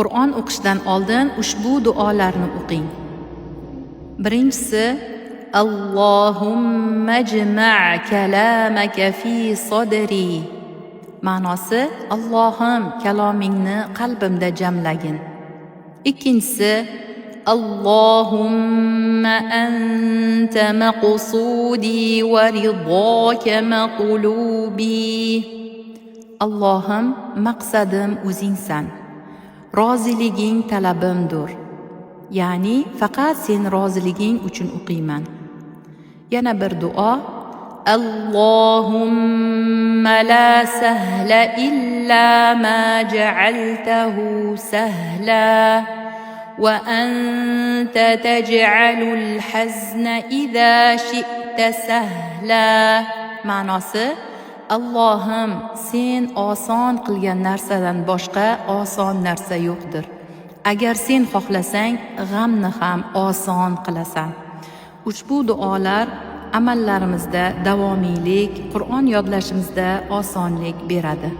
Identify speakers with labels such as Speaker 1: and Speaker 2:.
Speaker 1: Qur'on o'qishdan oldin ushbu duolarni o'qing. Birinchisi: Allohumma jma' kalamaka fi sadri. Ma'nosi: Allohim, kalomingni qalbimda jamlagin. Ikkinchisi: Allohumma anta maqsudi wa ridaka maqlubi. Allohim, maqsadim o'zingsan, roziliging talabimdir. Ya'ni faqat sen roziliging uchun o'qiyman. Yana bir duo: Allohumma la sahla illa ma ja'altahu sahla wa anta taj'alul hazna idha shi'ta sahla. Ma'nosi: Allohim, sen oson qilgan narsadan boshqa oson narsa yo'qdir. Agar sen xohlasang, g'amni ham oson qilasan. Ushbu duolar amallarimizda davomiylik, Qur'on yodlashimizda osonlik beradi.